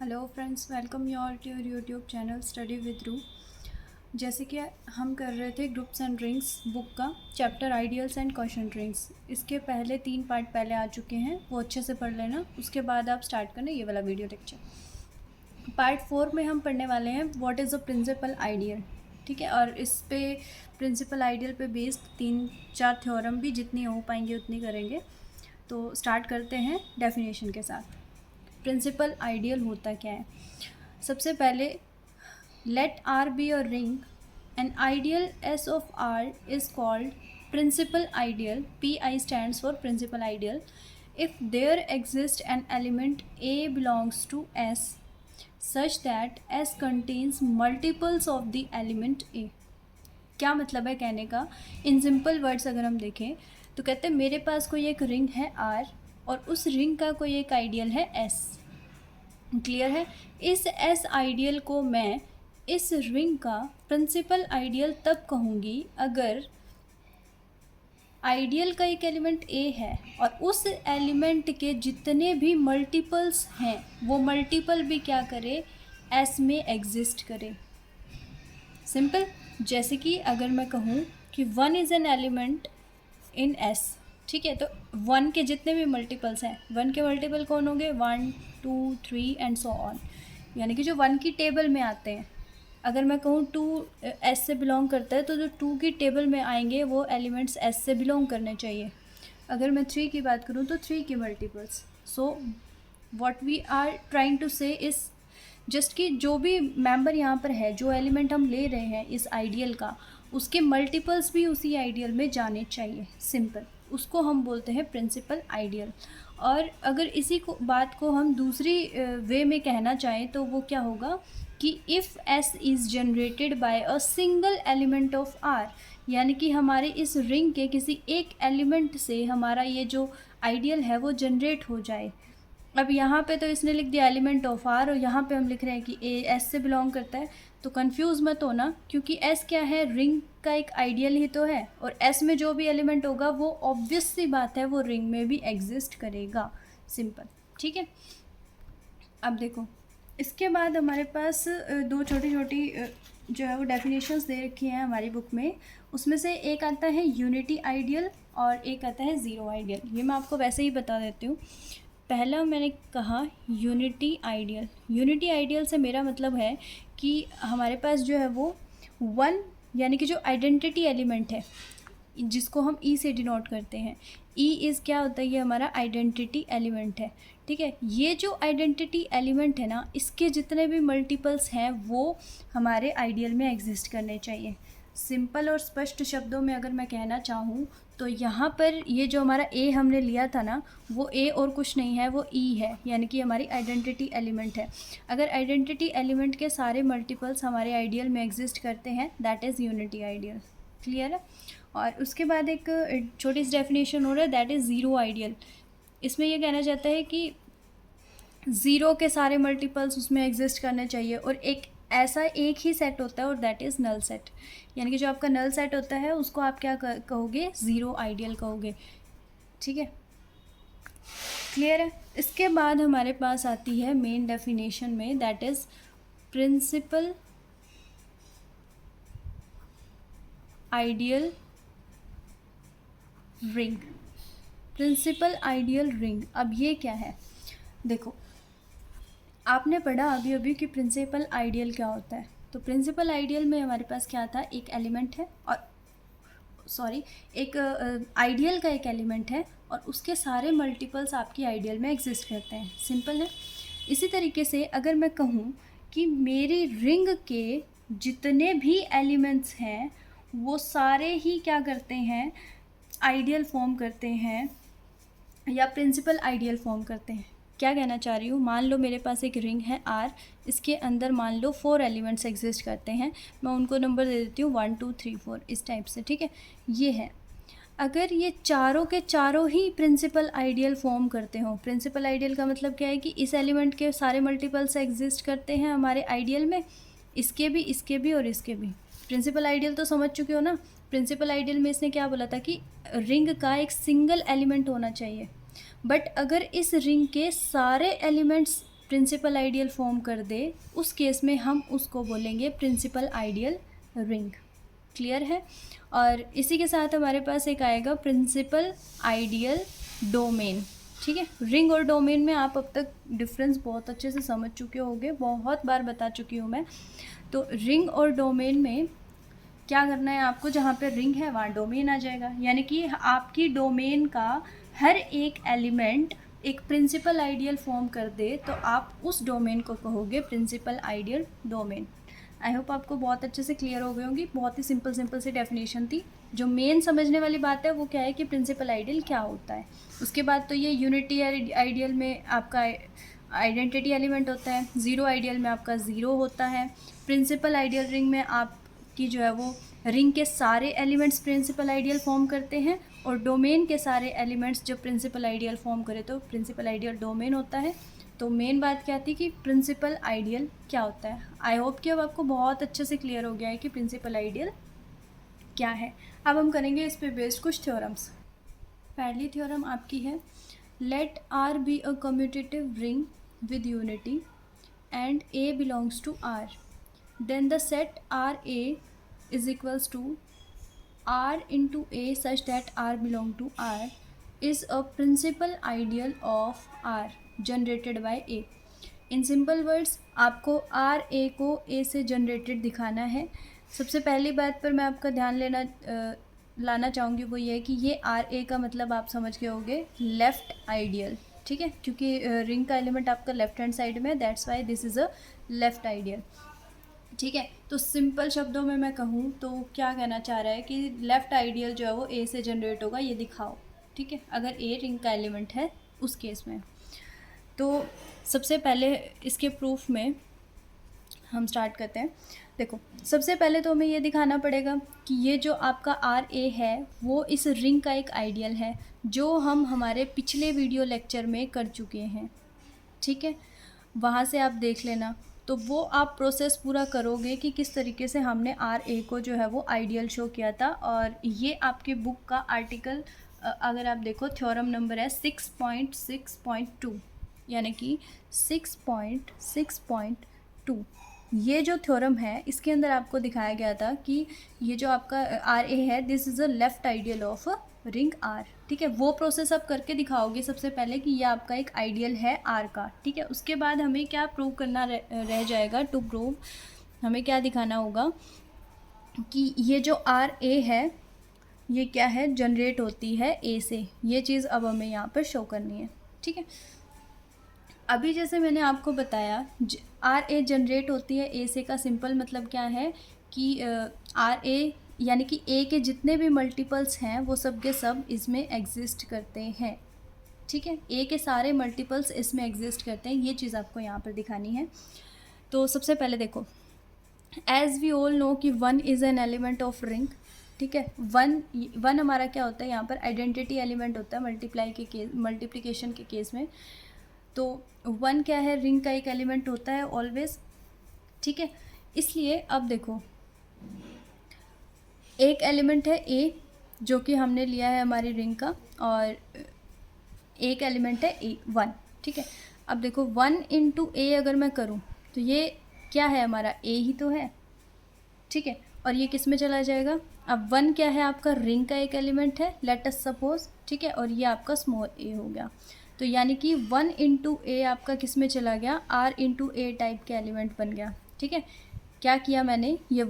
Hello friends, welcome you all to your YouTube channel study with Ru. जैसे कि हम कर रहे थे ग्रुप्स एंड रिंग्स बुक का chapter ideals and question rings. इसके पहले 3 पार्ट पहले आ चुके हैं, वो अच्छे से पढ़ लेना। उसके बाद आप स्टार्ट करना ये वाला वीडियो लेक्चर। पार्ट 4 में हम पढ़ने वाले हैं what is a principal ideal. ठीक है, और इस पे प्रिंसिपल आइडियल पे बेस्ड 3-4 थ्योरम भी जितनी हो पाएंगे उतनी करेंगे। तो स्टार्ट करते हैं डेफिनेशन के साथ। प्रिंसिपल आइडियल होता क्या है? सबसे पहले let R be a ring, an ideal S of R is called principal ideal. P I stands for principal ideal if there exists an element A belongs to S such that S contains multiples of the element A। क्या मतलब है कहने का? In simple words अगर हम देखें तो कहते हैं मेरे पास कोई एक रिंग है R और उस रिंग का कोई एक आइडियल है S। क्लियर है? इस S आइडियल को मैं इस रिंग का प्रिंसिपल आइडियल तब कहूँगी अगर आइडियल का एक एलिमेंट A है और उस एलिमेंट के जितने भी मल्टीपल्स हैं वो मल्टीपल भी क्या करे? S में एग्जिस्ट करे। सिंपल। जैसे कि अगर मैं कहूँ कि 1 is an element in S, ठीक है, तो 1 के जितने भी मल्टीपल्स हैं, 1 के मल्टीपल कौन होंगे? 1, 2, 3 एंड सो ऑन, यानी कि जो 1 की टेबल में आते हैं। अगर मैं कहूँ 2 S से बिलोंग करता है तो जो 2 की टेबल में आएंगे वो एलिमेंट्स S से बिलोंग करने चाहिए। अगर मैं 3 की बात करूँ तो 3 की multiples. So what we are trying to say is just कि जो भी मेंबर यहाँ पर है, जो एलिमेंट हम ले रहे हैं इस आइडियल का, उसके मल्टीपल्स भी उसी आइडियल में जाने चाहिए। सिंपल। उसको हम बोलते हैं प्रिंसिपल आइडियल। और अगर इसी को बात को हम दूसरी वे में कहना चाहें तो वो क्या होगा कि if S is generated bye a single element of R, यानी कि हमारे इस रिंग के किसी एक एलिमेंट से हमारा ये जो आइडियल है वो जनरेट हो जाए। अब यहाँ पे तो इसने लिख दिया एलिमेंट ऑफ R और यहाँ पे हम लिख रहे हैं कि A S से बिलोंग करता है, तो कंफ्यूज मत होना, क्योंकि S क्या है? रिंग का एक आइडियल ही तो है, और S में जो भी एलिमेंट होगा वो ऑब्वियस सी बात है वो रिंग में भी एग्जिस्ट करेगा। सिंपल। ठीक है, अब देखो इसके बाद हमारे पास दो छोटी छोटी जो है वो डेफिनेशंस दे रखी हैं हमारी बुक में। उसमें से एक आता है यूनिटी आइडियल और एक आता है ज़ीरो आइडियल। ये मैं आपको वैसे ही बता देती हूँ। पहला मैंने कहा यूनिटी आइडियल। यूनिटी आइडियल से मेरा मतलब है कि हमारे पास जो है वो 1, यानी कि जो आइडेंटिटी एलिमेंट है जिसको हम ई से डिनोट करते हैं। ई इज़ क्या होता है? ये हमारा आइडेंटिटी एलिमेंट है। ठीक है, ये जो आइडेंटिटी एलिमेंट है ना, इसके जितने भी मल्टीपल्स हैं वो हमारे आइडियल में एग्जिस्ट करने चाहिए। सिंपल और स्पष्ट शब्दों में अगर मैं कहना चाहूँ तो यहाँ पर ये जो हमारा ए हमने लिया था ना, वो ए और कुछ नहीं है, वो ई है, यानी कि हमारी आइडेंटिटी एलिमेंट है। अगर आइडेंटिटी एलिमेंट के सारे मल्टीपल्स हमारे आइडियल में एग्जिस्ट करते हैं, that is unity ideal. Clear है? और उसके बाद एक छोटी सी डेफिनेशन हो रहा है, दैट इज़ ज़ीरो आइडियल। इसमें यह कहना चाहता है कि ज़ीरो के सारे मल्टीपल्स उसमें एग्जिस्ट करने चाहिए और एक ऐसा एक ही सेट होता है और दैट इज़ नल सेट, यानी कि जो आपका नल सेट होता है उसको आप क्या कहोगे? ज़ीरो आइडियल कहोगे। ठीक है, क्लियर है? इसके बाद हमारे पास आती है मेन डेफिनेशन में, that is principal ideal ring. Principal ideal ring, अब ये क्या है? देखो, आपने पढ़ा अभी अभी कि प्रिंसिपल आइडियल क्या होता है। तो प्रिंसिपल आइडियल में हमारे पास क्या था? एक एलिमेंट है और एक आइडियल का एक एलिमेंट है और उसके सारे मल्टीपल्स आपकी आइडियल में एग्जिस्ट करते हैं। सिंपल है। इसी तरीके से अगर मैं कहूँ कि मेरी रिंग के जितने भी एलिमेंट्स हैं वो सारे ही क्या करते हैं? आइडियल फॉर्म करते हैं या प्रिंसिपल आइडियल फॉर्म करते हैं। क्या कहना चाह रही हूँ? मान लो मेरे पास एक रिंग है R, इसके अंदर मान लो 4 एलिमेंट्स एग्जिस्ट करते हैं। मैं उनको नंबर दे देती हूँ 1, 2, 3, 4 इस टाइप से। ठीक है, ये है। अगर ये चारों के चारों ही प्रिंसिपल आइडियल फॉर्म करते हो, प्रिंसिपल आइडियल का मतलब क्या है कि इस एलिमेंट के सारे मल्टीपल्स एग्जिस्ट करते हैं हमारे आइडियल में, इसके भी, इसके भी और इसके भी। प्रिंसिपल आइडियल तो समझ चुके हो ना? प्रिंसिपल आइडियल में इसने क्या बोला था कि रिंग का एक सिंगल एलिमेंट होना चाहिए, बट अगर इस रिंग के सारे एलिमेंट्स प्रिंसिपल आइडियल फॉर्म कर दे, उस केस में हम उसको बोलेंगे प्रिंसिपल आइडियल रिंग। क्लियर है? और इसी के साथ हमारे पास एक आएगा प्रिंसिपल आइडियल डोमेन। ठीक है, रिंग और डोमेन में आप अब तक डिफरेंस बहुत अच्छे से समझ चुके होंगे, बहुत बार बता चुकी हूँ मैं। तो रिंग और डोमेन में क्या करना है आपको, जहाँ पे रिंग है वहाँ डोमेन आ जाएगा, यानी कि आपकी डोमेन का हर एक एलिमेंट एक प्रिंसिपल आइडियल फॉर्म कर दे तो आप उस डोमेन को कहोगे principal ideal domain. I hope आपको बहुत अच्छे से क्लियर हो गई होंगी। बहुत ही सिंपल सी डेफिनेशन थी। जो मेन समझने वाली बात है वो क्या है कि प्रिंसिपल आइडियल क्या होता है। उसके बाद तो ये यूनिटी आइडियल में आपका आइडेंटिटी एलिमेंट होता है, ज़ीरो आइडियल में आपका ज़ीरो होता है, प्रिंसिपल आइडियल रिंग में आपकी जो है वो रिंग के सारे एलिमेंट्स प्रिंसिपल आइडियल फॉर्म करते हैं, और डोमेन के सारे एलिमेंट्स जब प्रिंसिपल आइडियल फॉर्म करे तो प्रिंसिपल आइडियल डोमेन होता है। तो मेन बात क्या थी कि प्रिंसिपल आइडियल क्या होता है। आई होप कि अब आपको बहुत अच्छे से क्लियर हो गया है कि प्रिंसिपल आइडियल क्या है। अब हम करेंगे इस पे बेस्ड कुछ थ्योरम्स। पहली थ्योरम आपकी है, let R be a commutative ring with unity and A belongs to R, then the set RA is equals to R into A such that R belong to R is a principal ideal of R generated by A. In simple words, आपको RA को A से generated दिखाना है। सबसे पहली बात पर मैं आपका ध्यान लाना चाहूँगी वो ये है कि ये RA का मतलब आप समझ गए होंगे लेफ़्ट आइडियल। ठीक है, क्योंकि रिंग का एलिमेंट आपका लेफ्ट हैंड साइड में है, that's why this is a left ideal. ठीक है, तो सिंपल शब्दों में मैं कहूँ तो क्या कहना चाह रहा है कि लेफ़्ट आइडियल जो है वो ए से जनरेट होगा, ये दिखाओ। ठीक है, अगर ए रिंग का एलिमेंट है उस केस में। तो सबसे पहले इसके प्रूफ में हम स्टार्ट करते हैं। देखो, सबसे पहले तो हमें ये दिखाना पड़ेगा कि ये जो आपका आर ए है वो इस रिंग का एक आइडियल है, जो हम हमारे पिछले वीडियो लेक्चर में कर चुके हैं। ठीक है, वहाँ से आप देख लेना, तो वो आप प्रोसेस पूरा करोगे कि किस तरीके से हमने आर ए को जो है वो आइडियल शो किया था। और ये आपके बुक का आर्टिकल अगर आप देखो थ्योरम नंबर है 6.6.2, यानी कि 6.6.2। ये जो थ्योरम है इसके अंदर आपको दिखाया गया था कि ये जो आपका आर ए है this is a left ideal of ring R. ठीक है, वो प्रोसेस आप करके दिखाओगे सबसे पहले कि ये आपका एक आइडियल है आर का। ठीक है, उसके बाद हमें क्या प्रूव करना रह जाएगा। टू प्रूव हमें क्या दिखाना होगा कि ये जो आर ए है ये क्या है, जनरेट होती है ए से। ये चीज़ अब हमें यहाँ पर शो करनी है। ठीक है, अभी जैसे मैंने आपको बताया आर ए जनरेट होती है ए से का सिंपल मतलब क्या है कि आर ए यानी कि ए के जितने भी मल्टीपल्स हैं वो सब के सब इसमें एग्जिस्ट करते हैं। ठीक है, ए के सारे मल्टीपल्स इसमें एग्जिस्ट करते हैं, ये चीज़ आपको यहाँ पर दिखानी है। तो सबसे पहले देखो, एज़ वी ऑल नो कि 1 is an element of ring. ठीक है, वन हमारा क्या होता है यहाँ पर, आइडेंटिटी एलिमेंट होता है मल्टीप्लिकेशन के केस में। तो 1 क्या है, रिंग का एक एलिमेंट होता है ऑलवेज। ठीक है, इसलिए अब देखो एक एलिमेंट है ए जो कि हमने लिया है हमारी रिंग का, और एक एलिमेंट है ए 1। ठीक है, अब देखो 1 इंटू ए अगर मैं करूँ तो ये क्या है, हमारा ए ही तो है। ठीक है, और ये किस में चला जाएगा। अब 1 क्या है, आपका रिंग का एक एलिमेंट है, लेट अस सपोज। ठीक है, और ये आपका स्मॉल ए हो गया। तो यानी कि 1 इंटू ए आपका किस में चला गया, आर इंटू ए टाइप के एलिमेंट बन गया। ठीक है, क्या किया मैंने, ये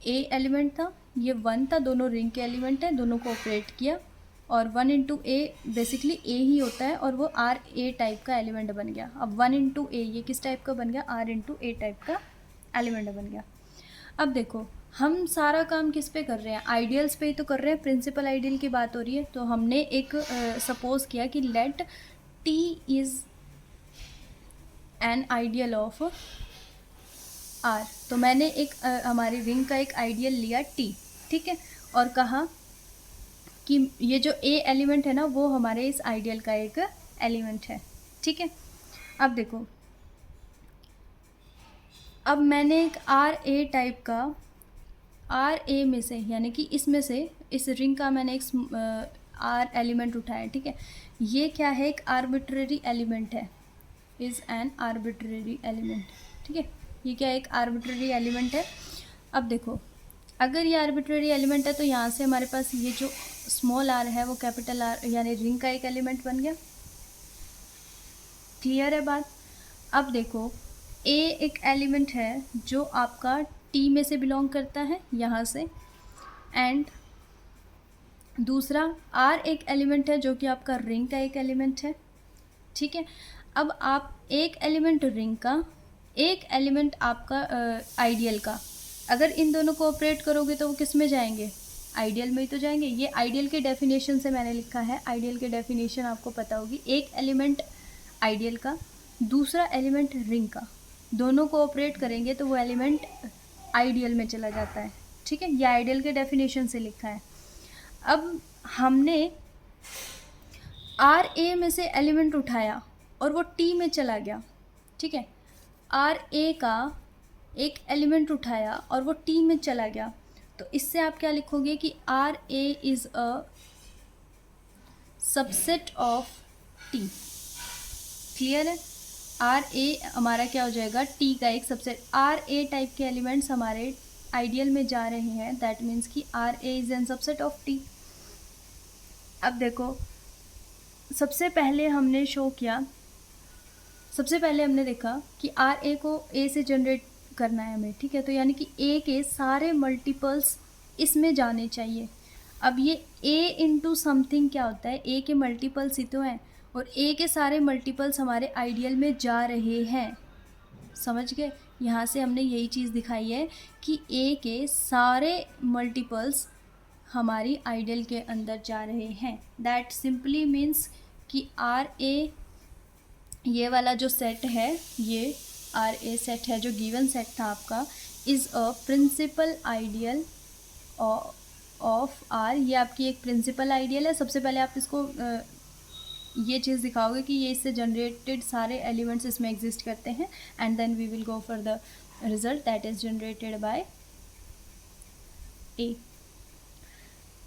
ए एलिमेंट था, ये 1 था, दोनों रिंग के एलिमेंट है, दोनों को ऑपरेट किया, और 1 इंटू ए बेसिकली ए ही होता है और वो आर ए टाइप का एलिमेंट बन गया। अब 1 इंटू ए ये किस टाइप का बन गया, आर इंटू ए टाइप का एलिमेंट बन गया। अब देखो हम सारा काम किस पे कर रहे हैं, आइडियल्स पे ही तो कर रहे हैं, प्रिंसिपल आइडियल की बात हो रही है। तो हमने एक सपोज किया कि let T is an ideal of R। तो मैंने एक हमारी रिंग का एक आइडियल लिया T। ठीक है, और कहा कि ये जो A एलिमेंट है ना वो हमारे इस आइडियल का एक एलिमेंट है। ठीक है, अब देखो, अब मैंने एक आर ए टाइप का आर ए में से यानी कि इसमें से इस रिंग का मैंने एक आर एलिमेंट उठाया। ठीक है, ये क्या है, एक आर्बिट्ररी एलिमेंट है। Is an arbitrary element. ठीक है, ये क्या एक आर्बिट्रेरी एलिमेंट है। अब देखो, अगर ये आर्बिट्रेरी एलिमेंट है तो यहाँ से हमारे पास ये जो स्मॉल आर है वो कैपिटल आर यानी रिंग का एक एलिमेंट बन गया। क्लियर है बात। अब देखो, ए एक एलिमेंट है जो आपका टी में से बिलोंग करता है यहाँ से, एंड दूसरा आर एक एलिमेंट है जो कि आपका रिंग का एक एलिमेंट है। ठीक है, अब आप एक एलिमेंट रिंग का, एक एलिमेंट आपका आइडियल का, अगर इन दोनों को ऑपरेट करोगे तो वो किस में जाएंगे, आइडियल में ही तो जाएंगे। ये आइडियल के डेफिनेशन से मैंने लिखा है, आइडियल के डेफिनेशन आपको पता होगी। एक एलिमेंट आइडियल का, दूसरा एलिमेंट रिंग का, दोनों को ऑपरेट करेंगे तो वो एलिमेंट आइडियल में चला जाता है। ठीक है, ये आइडियल के डेफिनेशन से लिखा है। अब हमने आर ए में से एलिमेंट उठाया और वो टी में चला गया। ठीक है, आर ए का एक एलिमेंट उठाया और वो टी में चला गया, तो इससे आप क्या लिखोगे कि R a is a subset of T. Clear है, आर ए हमारा क्या हो जाएगा, टी का एक सबसेट। आर ए टाइप के एलिमेंट्स हमारे आइडियल में जा रहे हैं, दैट मीन्स कि R a is an subset of T. अब देखो, सबसे पहले हमने देखा कि आर ए को ए से जनरेट करना है हमें। ठीक है, तो यानी कि ए के सारे मल्टीपल्स इसमें जाने चाहिए। अब ये ए इंटू समथिंग क्या होता है, ए के मल्टीपल्स ही तो हैं, और ए के सारे मल्टीपल्स हमारे आइडियल में जा रहे हैं। समझ गए, यहाँ से हमने यही चीज़ दिखाई है कि ए के सारे मल्टीपल्स हमारी आइडियल के अंदर जा रहे हैं। दैट सिंपली मीन्स कि आर ए, ये वाला जो सेट है, ये आर ए सेट है जो गिवन सेट था आपका, is a principal ideal of R. ये आपकी एक प्रिंसिपल आइडियल है। सबसे पहले आप इसको ये चीज़ दिखाओगे कि ये इससे जनरेटेड सारे एलिमेंट्स इसमें एग्जिस्ट करते हैं, and then we will go for the result that is generated by A.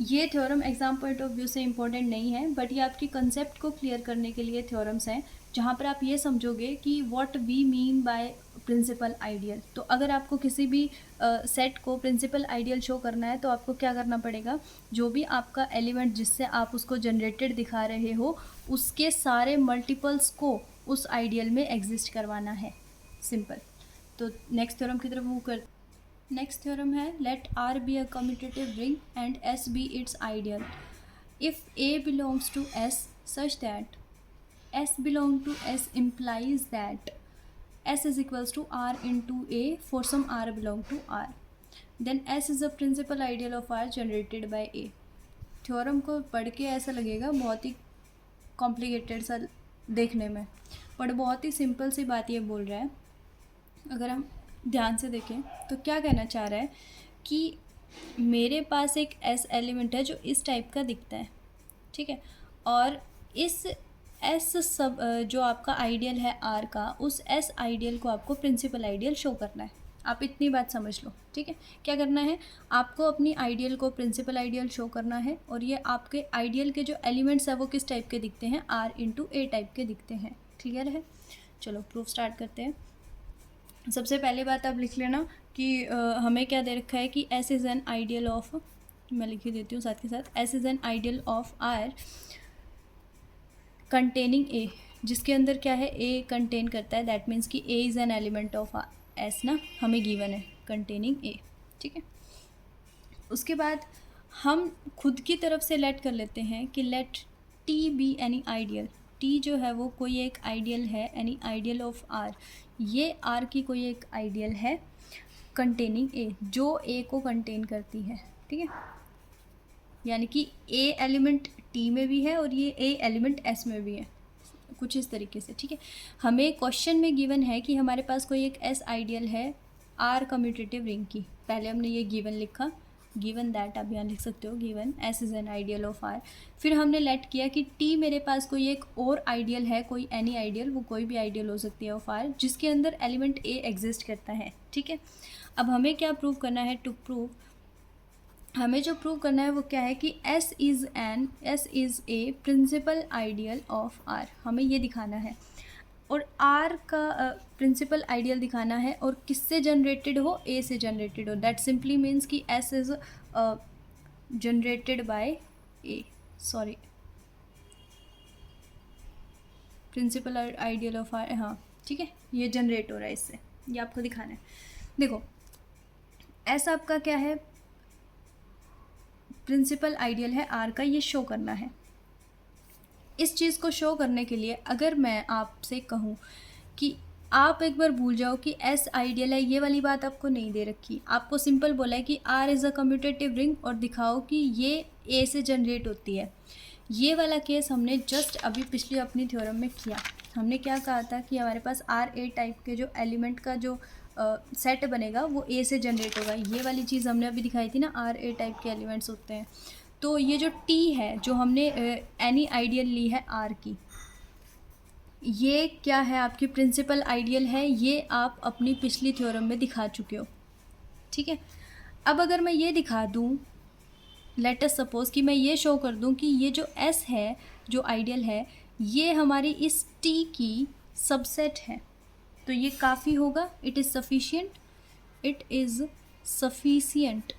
ये theorem exam point of view से इम्पोर्टेंट नहीं है, बट ये आपकी कंसेप्ट को क्लियर करने के लिए थ्योरम्स हैं, जहाँ पर आप ये समझोगे कि what we mean by principal ideal. तो अगर आपको किसी भी सेट को प्रिंसिपल आइडियल शो करना है तो आपको क्या करना पड़ेगा, जो भी आपका एलिमेंट जिससे आप उसको जनरेटेड दिखा रहे हो उसके सारे मल्टीपल्स को उस आइडियल में एग्जिस्ट करवाना है। सिंपल। तो नेक्स्ट थ्योरम की तरफ मूव कर। नेक्स्ट थ्योरम है, let R be a commutative ring and S be its ideal if a belongs to S such that S belong to S implies that S is equals to R into A for some R belong to R. Then S is a principal ideal of R generated by A. Theorem को पढ़ के ऐसा लगेगा बहुत ही complicated सा देखने में, but बहुत ही सिंपल सी बात ये बोल रहा है। अगर हम ध्यान से देखें तो क्या कहना चाह रहा है कि मेरे पास एक S एलिमेंट है जो इस टाइप का दिखता है। ठीक है, और इस एस सब जो आपका आइडियल है आर का, उस एस आइडियल को आपको प्रिंसिपल आइडियल शो करना है। आप इतनी बात समझ लो। ठीक है, क्या करना है, आपको अपनी आइडियल को प्रिंसिपल आइडियल शो करना है, और ये आपके आइडियल के जो एलिमेंट्स है वो किस टाइप के दिखते हैं, आर इंटू ए टाइप के दिखते हैं। क्लियर है, चलो प्रूफ स्टार्ट करते हैं। सबसे पहली बात आप लिख लेना कि हमें क्या दे रखा है कि S is an ideal of, मैं लिख ही देती हूँ साथ के साथ, S is an ideal of R containing a, जिसके अंदर क्या है, ए कंटेन करता है। दैट मीन्स कि ए is an element of S ना, हमें गिवन है कंटेनिंग ए। ठीक है, उसके बाद हम खुद की तरफ से लेट कर लेते हैं कि let T be any ideal. T जो है वो कोई एक आइडियल है, एनी आइडियल ऑफ आर, ये आर की कोई एक आइडियल है कंटेनिंग ए, जो ए को कंटेन करती है। ठीक है, यानी कि ए एलिमेंट टी में भी है और ये ए एलिमेंट एस में भी है, कुछ इस तरीके से। ठीक है, हमें क्वेश्चन में गिवन है कि हमारे पास कोई एक एस आइडियल है आर कम्यूटेटिव रिंग की। पहले हमने ये गिवन लिखा, गिवन दैट आप यहाँ लिख सकते हो, given S is an ideal of R. फिर हमने लेट किया कि टी मेरे पास कोई एक और आइडियल है, कोई एनी आइडियल, वो कोई भी आइडियल हो सकती है ऑफ आर, जिसके अंदर एलिमेंट ए एग्जिस्ट करता है। ठीक है, अब हमें क्या प्रूव करना है, टू प्रूव, हमें जो प्रूव करना है वो क्या है कि S is a principal ideal of R, हमें ये दिखाना है। और आर का प्रिंसिपल आइडियल दिखाना है और किससे जनरेटेड हो, ए से जनरेटेड हो। दैट सिंपली मीन्स कि S is generated by a, sorry principal ideal of R, हाँ ठीक है, ये जनरेट हो रहा है इससे, ये आपको दिखाना है। देखो एस आपका क्या है, प्रिंसिपल आइडियल है आर का, ये शो करना है। इस चीज़ को शो करने के लिए अगर मैं आपसे कहूँ कि आप एक बार भूल जाओ कि एस आइडियल है, ये वाली बात आपको नहीं दे रखी, आपको सिंपल बोला है कि R is a commutative ring और दिखाओ कि ये ए से जनरेट होती है। ये वाला केस हमने जस्ट अभी पिछली अपनी थ्योरम में किया। हमने क्या कहा था कि हमारे पास आर ए टाइप के जो एलिमेंट का जो सेट बनेगा वो ए से जनरेट होगा। ये वाली चीज़ हमने अभी दिखाई थी ना, आर ए टाइप के एलिमेंट्स होते हैं। तो ये जो टी है जो हमने एनी आइडियल ली है आर की, ये क्या है, आपकी प्रिंसिपल आइडियल है, ये आप अपनी पिछली थ्योरम में दिखा चुके हो, ठीक है। अब अगर मैं ये दिखा दूँ, लेट अस सपोज कि मैं ये शो कर दूँ कि ये जो एस है जो आइडियल है ये हमारी इस टी की सबसेट है, तो ये काफ़ी होगा, it is sufficient, it is sufficient,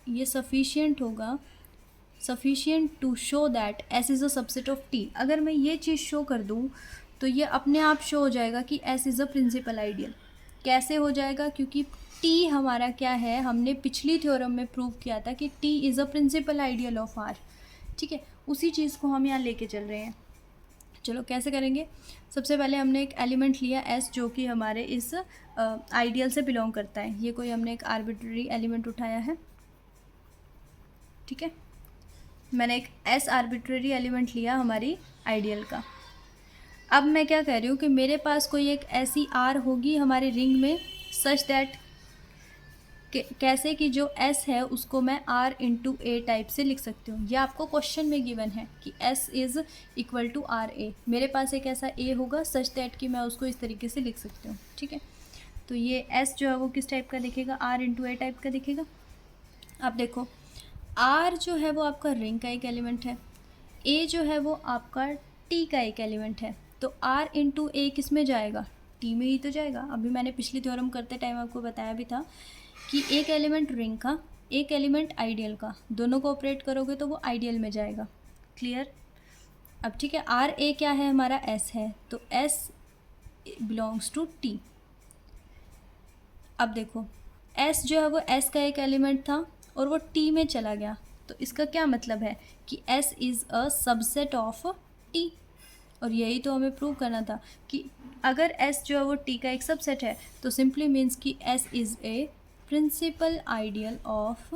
ये सफिशिएंट होगा, sufficient to show that S is a subset of T. अगर मैं ये चीज़ शो कर दूँ तो ये अपने आप शो हो जाएगा कि S is a principal ideal. कैसे हो जाएगा, क्योंकि टी हमारा क्या है, हमने पिछली थ्योरम में प्रूव किया था कि T is a principal ideal of R, ठीक है। उसी चीज़ को हम यहाँ लेके चल रहे हैं। चलो कैसे करेंगे, सबसे पहले हमने एक एलिमेंट लिया एस जो कि हमारे इस आइडियल से बिलोंग करता है। ये कोई हमने एक आर्बिट्ररी एलिमेंट उठाया है, ठीक है। मैंने एक एस आर्बिट्ररी एलिमेंट लिया हमारी आइडियल का। अब मैं क्या कह रही हूँ कि मेरे पास कोई एक ऐसी आर होगी हमारी रिंग में सच दैट कैसे कि जो एस है उसको मैं आर इंटू ए टाइप से लिख सकती हूँ। यह आपको क्वेश्चन में गिवन है कि S is equal to R A. मेरे पास एक ऐसा ए होगा सच दैट कि मैं उसको इस तरीके से लिख सकती हूँ, ठीक है। तो ये एस जो है वो किस टाइप का दिखेगा, आर इंटू ए टाइप का दिखेगा। अब देखो आर जो है वो आपका रिंग का एक एलिमेंट है, ए जो है वो आपका टी का एक एलिमेंट है, तो आर इंटू ए किस में जाएगा, टी में ही तो जाएगा। अभी मैंने पिछली थ्योरम करते टाइम आपको बताया भी था कि एक एलिमेंट रिंग का, एक एलिमेंट आइडियल का, दोनों को ऑपरेट करोगे तो वो आइडियल में जाएगा। क्लियर। अब ठीक है, आर ए क्या है हमारा, एस है, तो एस बिलोंग्स टू टी। अब देखो एस जो है वो एस का एक एलिमेंट था और वो टी में चला गया, तो इसका क्या मतलब है कि S is a subset of T. और यही तो हमें प्रूव करना था कि अगर एस जो है वो टी का एक सबसेट है तो सिंपली मीन्स कि S is a principal ideal of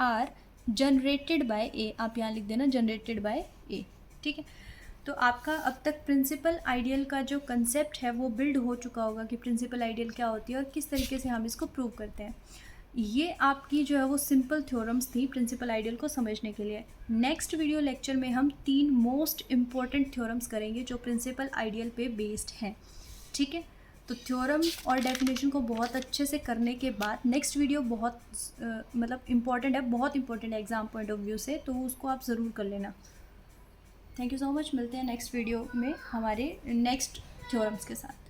R generated by A. आप यहाँ लिख देना जनरेटेड बाय ए, ठीक है। तो आपका अब तक प्रिंसिपल आइडियल का जो कंसेप्ट है वो बिल्ड हो चुका होगा कि प्रिंसिपल आइडियल क्या होती है और किस तरीके से हम इसको प्रूव करते हैं। ये आपकी जो है वो सिंपल थ्योरम्स थी प्रिंसिपल आइडियल को समझने के लिए। नेक्स्ट वीडियो लेक्चर में हम 3 मोस्ट इम्पॉर्टेंट थ्योरम्स करेंगे जो प्रिंसिपल आइडियल पे बेस्ड हैं, ठीक है। तो थ्योरम और डेफिनेशन को बहुत अच्छे से करने के बाद नेक्स्ट वीडियो बहुत मतलब इम्पॉर्टेंट है, बहुत इम्पॉर्टेंट है एग्ज़ाम पॉइंट ऑफ व्यू से, तो उसको आप ज़रूर कर लेना। थैंक यू सो मच, मिलते हैं नेक्स्ट वीडियो में हमारे नेक्स्ट थ्योरम्स के साथ।